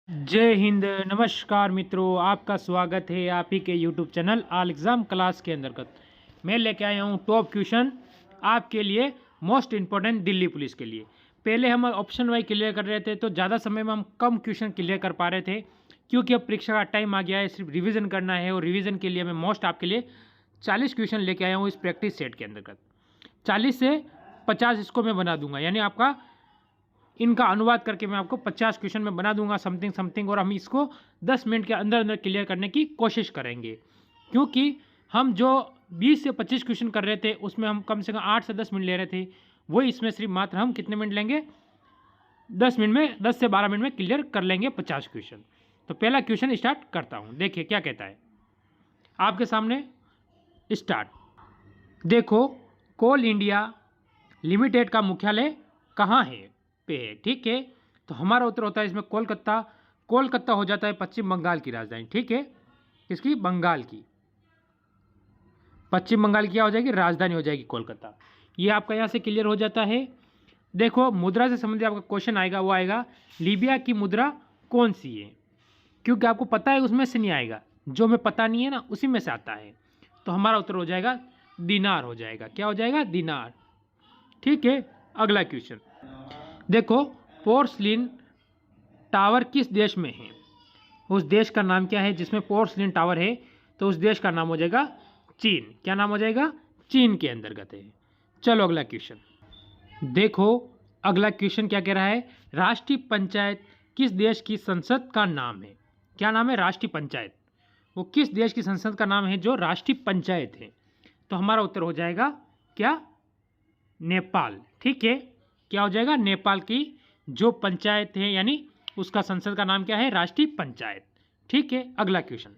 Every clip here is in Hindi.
जय हिंद। नमस्कार मित्रों, आपका स्वागत है आप ही के YouTube channel all exam class के अंतर्गत। मैं लेके आया हूँ टॉप क्वेश्चन आपके लिए, मोस्ट इम्पोर्टेंट दिल्ली पुलिस के लिए। पहले हम ऑप्शन वाइज क्लियर कर रहे थे तो ज़्यादा समय में हम कम क्वेश्चन क्लियर कर पा रहे थे, क्योंकि अब परीक्षा का टाइम आ गया है, सिर्फ रिविज़न करना है। और रिविज़न के लिए मैं मोस्ट आपके लिए 40 क्वेश्चन लेके आया हूँ इस प्रैक्टिस सेट के अंतर्गत। 40 से 50 इसको मैं बना दूंगा, यानी आपका इनका अनुवाद करके मैं आपको 50 क्वेश्चन में बना दूंगा समथिंग, और हम इसको 10 मिनट के अंदर अंदर क्लियर करने की कोशिश करेंगे। क्योंकि हम जो 20 से 25 क्वेश्चन कर रहे थे उसमें हम कम से कम 8 से 10 मिनट ले रहे थे, वही इसमें सिर्फ मात्र हम कितने मिनट लेंगे, 10 मिनट में, 10 से 12 मिनट में क्लियर कर लेंगे 50 क्वेश्चन। तो पहला क्वेश्चन स्टार्ट करता हूँ, देखिए क्या कहता है आपके सामने। स्टार्ट। देखो, कोल इंडिया लिमिटेड का मुख्यालय कहाँ है पे है, ठीक है। तो हमारा उत्तर होता है इसमें कोलकाता। कोलकाता हो जाता है पश्चिम बंगाल की राजधानी, ठीक है। किसकी? बंगाल की। पश्चिम बंगाल की क्या हो जाएगी? राजधानी हो जाएगी कोलकाता। ये आपका यहाँ से क्लियर हो जाता है। देखो, मुद्रा से संबंधित आपका क्वेश्चन आएगा, वो आएगा लीबिया की मुद्रा कौन सी है, क्योंकि आपको पता है उसमें से नहीं आएगा, जो में पता नहीं है ना उसी में से आता है। तो हमारा उत्तर हो जाएगा दिनार हो जाएगा। क्या हो जाएगा? दिनार, ठीक है। अगला क्वेश्चन देखो, पोर्सलिन टावर किस देश में है? उस देश का नाम क्या है जिसमें पोर्सलिन टावर है? तो उस देश का नाम हो जाएगा चीन। क्या नाम हो जाएगा? चीन के अंतर्गत है। चलो अगला क्वेश्चन देखो, अगला क्वेश्चन क्या कह रहा है, राष्ट्रीय पंचायत किस देश की संसद का नाम है? क्या नाम है? राष्ट्रीय पंचायत। वो किस देश की संसद का नाम है जो राष्ट्रीय पंचायत है? तो हमारा उत्तर हो जाएगा क्या? नेपाल, ठीक है। क्या हो जाएगा? नेपाल की जो पंचायत है, यानी उसका संसद का नाम क्या है? राष्ट्रीय पंचायत, ठीक है। अगला क्वेश्चन,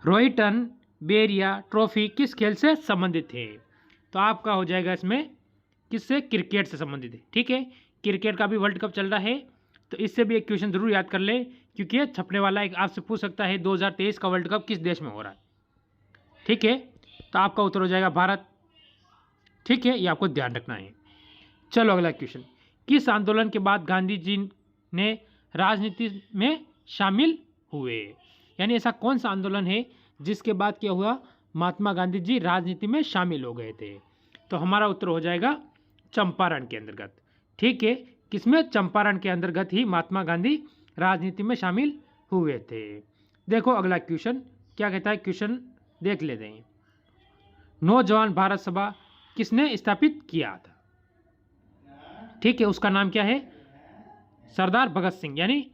रोहिटन बेरिया ट्रॉफी किस खेल से संबंधित है? तो आपका हो जाएगा इसमें किससे? क्रिकेट से संबंधित है, ठीक है। क्रिकेट का भी वर्ल्ड कप चल रहा है, तो इससे भी एक क्वेश्चन जरूर याद कर ले, क्योंकि ये छपने वाला एक आपसे पूछ सकता है 2023 का वर्ल्ड कप किस देश में हो रहा है, ठीक है। तो आपका उत्तर हो जाएगा भारत, ठीक है। ये आपको ध्यान रखना है। चलो अगला क्वेश्चन, किस आंदोलन के बाद गांधी जी ने राजनीति में शामिल हुए? यानी ऐसा कौन सा आंदोलन है जिसके बाद क्या हुआ, महात्मा गांधी जी राजनीति में शामिल हो गए थे? तो हमारा उत्तर हो जाएगा चंपारण के अंतर्गत, ठीक है। किसमें? चंपारण के अंतर्गत ही महात्मा गांधी राजनीति में शामिल हुए थे। देखो अगला क्वेश्चन क्या कहता है, क्वेश्चन देख लेते हैं। नौजवान भारत सभा किसने स्थापित किया था? ठीक है, उसका नाम क्या है? सरदार भगत सिंह। यानी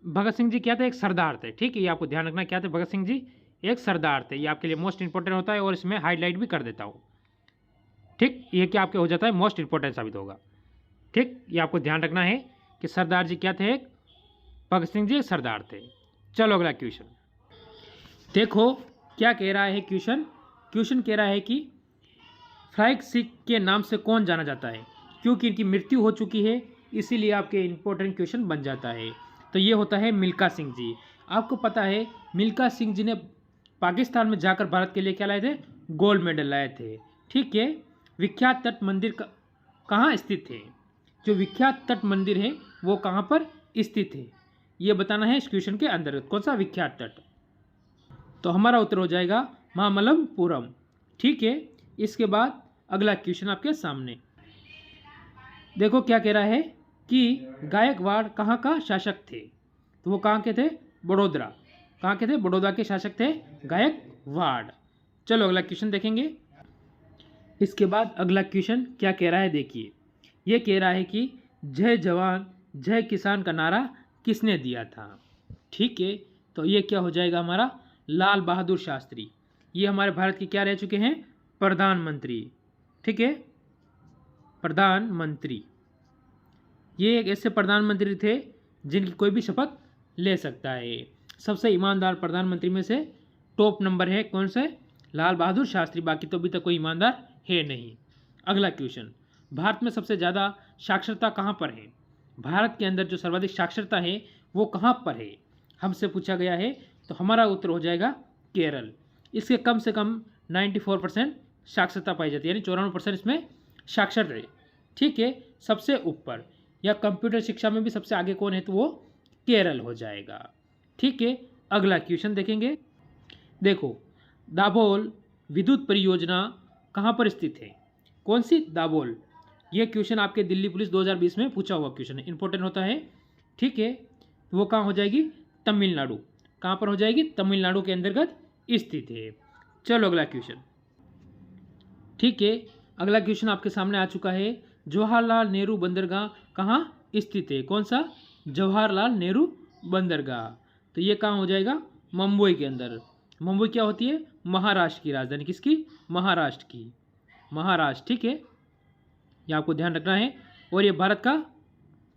भगत सिंह जी क्या थे? एक सरदार थे, ठीक है। ये आपको ध्यान रखना, क्या थे भगत सिंह जी? एक सरदार थे। ये आपके लिए मोस्ट इंपॉर्टेंट होता है, और इसमें हाईलाइट भी कर देता हूँ, ठीक। ये क्या आपके हो जाता है? मोस्ट इंपॉर्टेंट साबित होगा, ठीक। ये आपको ध्यान रखना है कि सरदार जी क्या थे? भगत सिंह जी एक सरदार थे। चलो अगला क्वेश्चन देखो, क्या कह रहा है क्वेश्चन। क्वेश्चन कह रहा है कि फ्लाइंग सिख के नाम से कौन जाना जाता है? क्योंकि इनकी मृत्यु हो चुकी है, इसीलिए आपके इंपॉर्टेंट क्वेश्चन बन जाता है। तो ये होता है मिल्खा सिंह जी। आपको पता है मिल्खा सिंह जी ने पाकिस्तान में जाकर भारत के लिए क्या लाए थे? गोल्ड मेडल लाए थे, ठीक है। विख्यात तट मंदिर कहाँ स्थित है? जो विख्यात तट मंदिर है वो कहाँ पर स्थित है, ये बताना है इस क्वेश्चन के अंतर्गत। कौन सा विख्यात तट? तो हमारा उत्तर हो जाएगा महामल्लपुरम, ठीक है। इसके बाद अगला क्वेश्चन आपके सामने देखो, क्या कह रहा है कि गायकवाड़ कहाँ का शासक थे? तो वो कहाँ के थे? बड़ौदा। कहाँ के थे? बड़ौदा के शासक थे गायकवाड़। चलो अगला क्वेश्चन देखेंगे। इसके बाद अगला क्वेश्चन क्या कह रहा है, देखिए। ये कह रहा है कि जय जवान जय किसान का नारा किसने दिया था? ठीक है, तो ये क्या हो जाएगा हमारा? लाल बहादुर शास्त्री। ये हमारे भारत के क्या रह चुके हैं? प्रधानमंत्री, ठीक है, प्रधानमंत्री। ये एक ऐसे प्रधानमंत्री थे जिनकी कोई भी शपथ ले सकता है। सबसे ईमानदार प्रधानमंत्री में से टॉप नंबर है कौन से? लाल बहादुर शास्त्री। बाकी तो अभी तक कोई ईमानदार है नहीं। अगला क्वेश्चन, भारत में सबसे ज़्यादा साक्षरता कहाँ पर है? भारत के अंदर जो सर्वाधिक साक्षरता है वो कहाँ पर है, हमसे पूछा गया है। तो हमारा उत्तर हो जाएगा केरल। इसके कम से कम 94% साक्षरता पाई जाती है, यानी 94% इसमें साक्षर है, ठीक है। सबसे ऊपर या कंप्यूटर शिक्षा में भी सबसे आगे कौन है? तो वो केरल हो जाएगा। ठीक है, अगला क्वेश्चन देखेंगे। देखो, दाभोल विद्युत परियोजना कहाँ पर स्थित है? कौन सी? दाभोल। ये क्वेश्चन आपके दिल्ली पुलिस 2020 में पूछा हुआ क्वेश्चन है, इंपॉर्टेंट होता है। ठीक है, तो वो कहाँ हो जाएगी? तमिलनाडु। कहाँ पर हो जाएगी? तमिलनाडु के अंतर्गत स्थित है। चलो अगला क्वेश्चन। ठीक है, अगला क्वेश्चन आपके सामने आ चुका है। जवाहरलाल नेहरू बंदरगाह कहाँ स्थित है? कौन सा? जवाहरलाल नेहरू बंदरगाह। तो ये कहाँ हो जाएगा? मुंबई के अंदर। मुंबई क्या होती है? महाराष्ट्र की राजधानी। किसकी? महाराष्ट्र की। महाराष्ट्र। ठीक है, ये आपको ध्यान रखना है। और ये भारत का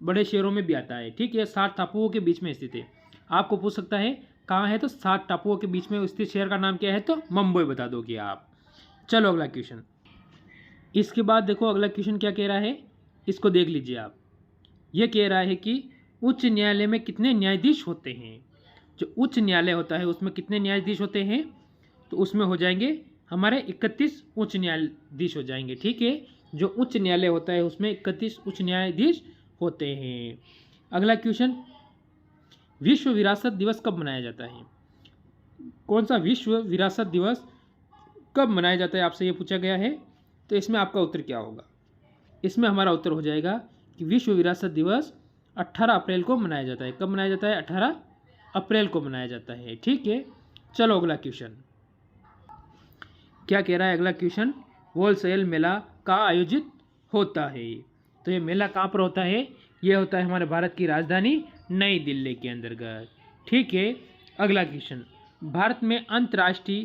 बड़े शहरों में भी आता है। ठीक है, 7 टापुओं के बीच में स्थित है। आपको पूछ सकता है कहाँ है, तो 7 टापुओं के बीच में स्थित शहर का नाम क्या है? तो मुंबई बता दोगे आप। चलो अगला क्वेश्चन। इसके बाद देखो अगला क्वेश्चन क्या कह रहा है, इसको देख लीजिए आप। ये कह रहा है कि उच्च न्यायालय में कितने न्यायाधीश होते हैं? जो उच्च न्यायालय होता है उसमें कितने न्यायाधीश होते हैं? तो उसमें हो जाएंगे हमारे 31 उच्च न्यायाधीश हो जाएंगे। ठीक है, जो उच्च न्यायालय होता है उसमें 31 उच्च न्यायाधीश होते हैं। अगला क्वेश्चन, विश्व विरासत दिवस कब मनाया जाता है? कौन सा विश्व विरासत दिवस कब मनाया जाता है, आपसे ये पूछा गया है। तो इसमें आपका उत्तर क्या होगा? इसमें हमारा उत्तर हो जाएगा कि विश्व विरासत दिवस 18 अप्रैल को मनाया जाता है। कब मनाया जाता है? 18 अप्रैल को मनाया जाता है। ठीक है, चलो अगला क्वेश्चन। क्या कह रहा है अगला क्वेश्चन? होलसेल मेला कहाँ आयोजित होता है? तो ये मेला कहाँ पर होता है? ये होता है हमारे भारत की राजधानी नई दिल्ली के अंतर्गत। ठीक है, अगला क्वेश्चन। भारत में अंतर्राष्ट्रीय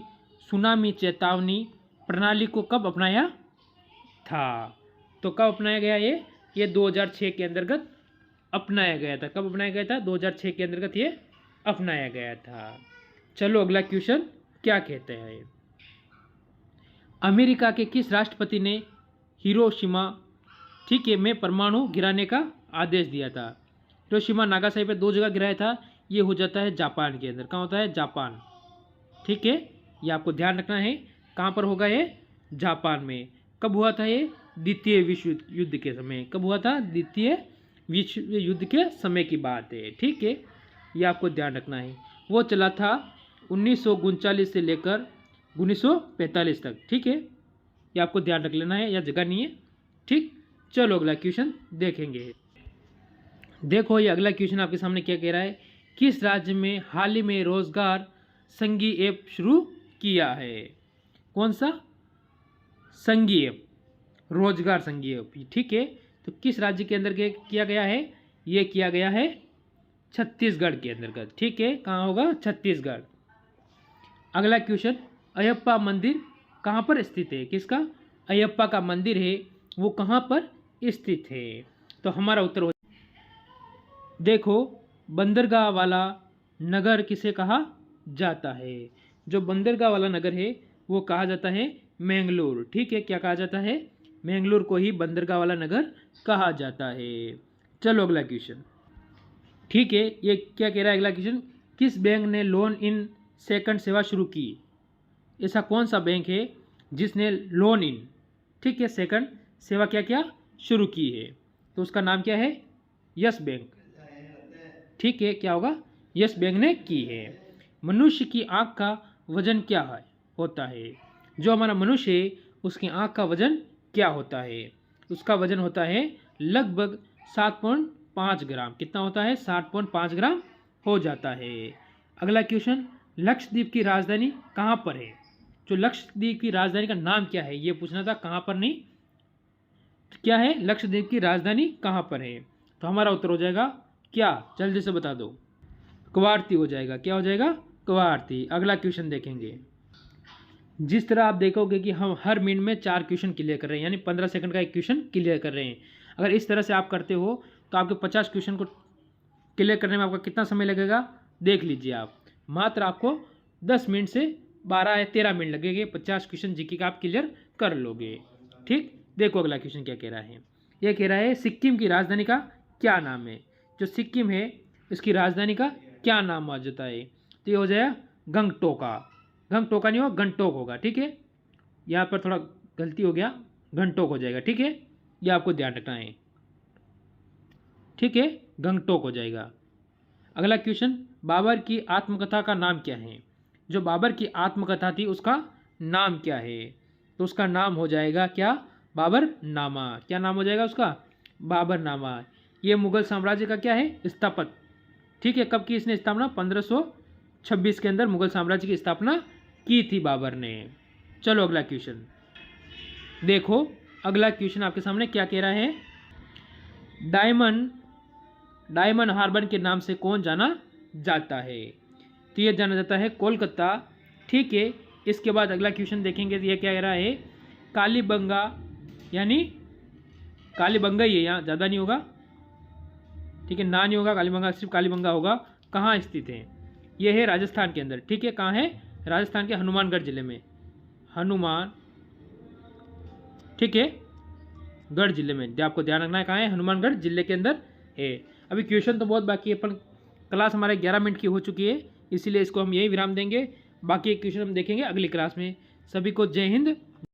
सुनामी चेतावनी प्रणाली को कब अपनाया था? तो कब अपनाया गया? ये 2006 के अंतर्गत अपनाया गया था। कब अपनाया गया था? 2006 के अंतर्गत ये अपनाया गया था। चलो अगला क्वेश्चन क्या कहते हैं? अमेरिका के किस राष्ट्रपति ने हिरोशिमा, ठीक है, में परमाणु गिराने का आदेश दिया था? हिरोशिमा नागासाकी पे 2 जगह गिराया था। ये हो जाता है जापान के अंदर। कहाँ होता है? जापान। ठीक है, ये आपको ध्यान रखना है। कहाँ पर होगा ये? जापान में। कब हुआ था ये? द्वितीय विश्व युद्ध के समय। कब हुआ था? द्वितीय विश्व युद्ध के समय की बात है। ठीक है, ये आपको ध्यान रखना है। वो चला था 1939 से लेकर 1945 तक। ठीक है, ये आपको ध्यान रख लेना है, या जगह नहीं है। ठीक, चलो अगला क्वेश्चन देखेंगे। देखो, ये अगला क्वेश्चन आपके सामने क्या कह रहा है? किस राज्य में हाल ही में रोजगार संगी ऐप शुरू किया है? कौन सा? संगी ऐप, रोजगार संगी ऐप। ठीक है, तो किस राज्य के अंदर किया गया है? ये किया गया है छत्तीसगढ़ के अंतर्गत। ठीक है, कहाँ होगा? छत्तीसगढ़। अगला क्वेश्चन, अयप्पा मंदिर कहाँ पर स्थित है? किसका? अयप्पा का मंदिर है, वो कहाँ पर स्थित है? तो हमारा उत्तर हो, देखो, बंदरगाह वाला नगर किसे कहा जाता है? जो बंदरगाह वाला नगर है वो कहा जाता है मैंगलोर। ठीक है, क्या कहा जाता है? मैंगलोर को ही बंदरगाह वाला नगर कहा जाता है। चलो अगला क्वेश्चन। ठीक है, ये क्या कह रहा है अगला क्वेश्चन? किस बैंक ने लोन इन सेकंड सेवा शुरू की? ऐसा कौन सा बैंक है जिसने लोन इन, ठीक है, सेकंड सेवा क्या क्या शुरू की है? तो उसका नाम क्या है? Yes bank. ठीक है, क्या होगा? यस बैंक ने की है। मनुष्य की आँख का वजन क्या है होता है? जो हमारा मनुष्य है उसकी आँख का वजन क्या होता है? उसका वजन होता है लगभग 7.5 ग्राम। कितना होता है? 7.5 ग्राम हो जाता है। अगला क्वेश्चन, लक्षद्वीप की राजधानी कहाँ पर है? जो लक्षद्वीप की राजधानी का नाम क्या है ये पूछना था, कहाँ पर नहीं। क्या है? लक्षद्वीप की राजधानी कहाँ पर है? तो हमारा उत्तर हो जाएगा क्या? जल्दी से बता दो। कवारती हो जाएगा। क्या हो जाएगा? कवारती। अगला क्वेश्चन देखेंगे। जिस तरह आप देखोगे कि हम हर मिनट में 4 क्वेश्चन क्लियर कर रहे हैं, यानी 15 सेकंड का एक क्वेश्चन क्लियर कर रहे हैं। अगर इस तरह से आप करते हो तो आपके 50 क्वेश्चन को क्लियर करने में आपका कितना समय लगेगा देख लीजिए आप। मात्र आपको 10 मिनट से 12 या 13 मिनट लगेंगे, 50 क्वेश्चन जीके का आप क्लियर कर लोगे। ठीक, देखो अगला क्वेश्चन क्या कह रहा है। यह कह रहा है सिक्किम की राजधानी का क्या नाम है? जो सिक्किम है इसकी राजधानी का क्या नाम आ जाता है? तो ये हो जाएगा गंगटोका। गंगटोका नहीं होगा, गंगटोक होगा। ठीक है, यहाँ पर थोड़ा गलती हो गया, गंगटोक हो जाएगा। ठीक है, ये आपको ध्यान रखना है। ठीक है, गंगटोक हो जाएगा। अगला क्वेश्चन, बाबर की आत्मकथा का नाम क्या है? जो बाबर की आत्मकथा थी उसका नाम क्या है? तो उसका नाम हो जाएगा क्या? बाबरनामा। क्या नाम हो जाएगा उसका? बाबरनामा। ये मुगल साम्राज्य का क्या है? स्थापत्य। ठीक है, कब की इसने स्थापना? 1526 के अंदर मुगल साम्राज्य की स्थापना की थी बाबर ने। चलो अगला क्वेश्चन देखो। अगला क्वेश्चन आपके सामने क्या कह रहा है? डायमंड हार्बर के नाम से कौन जाना जाता है? तो ये जाना जाता है कोलकाता। ठीक है, इसके बाद अगला क्वेश्चन देखेंगे तो ये क्या कह रहा है? कालीबंगा, यानी कालीबंगा ही है, यहाँ ज़्यादा नहीं होगा। ठीक है, ना नहीं होगा कालीबंगा, सिर्फ कालीबंगा होगा। कहाँ स्थित है? ये है राजस्थान के अंदर। ठीक है, कहाँ है? राजस्थान के हनुमानगढ़ जिले में। ठीक है, गढ़ जिले में, जो आपको ध्यान रखना है कहाँ है? हनुमानगढ़ जिले के अंदर है। अभी क्वेश्चन तो बहुत बाकी है, पर क्लास हमारे 11 मिनट की हो चुकी है, इसीलिए इसको हम यही विराम देंगे। बाकी क्वेश्चन हम देखेंगे अगली क्लास में। सभी को जय हिंद,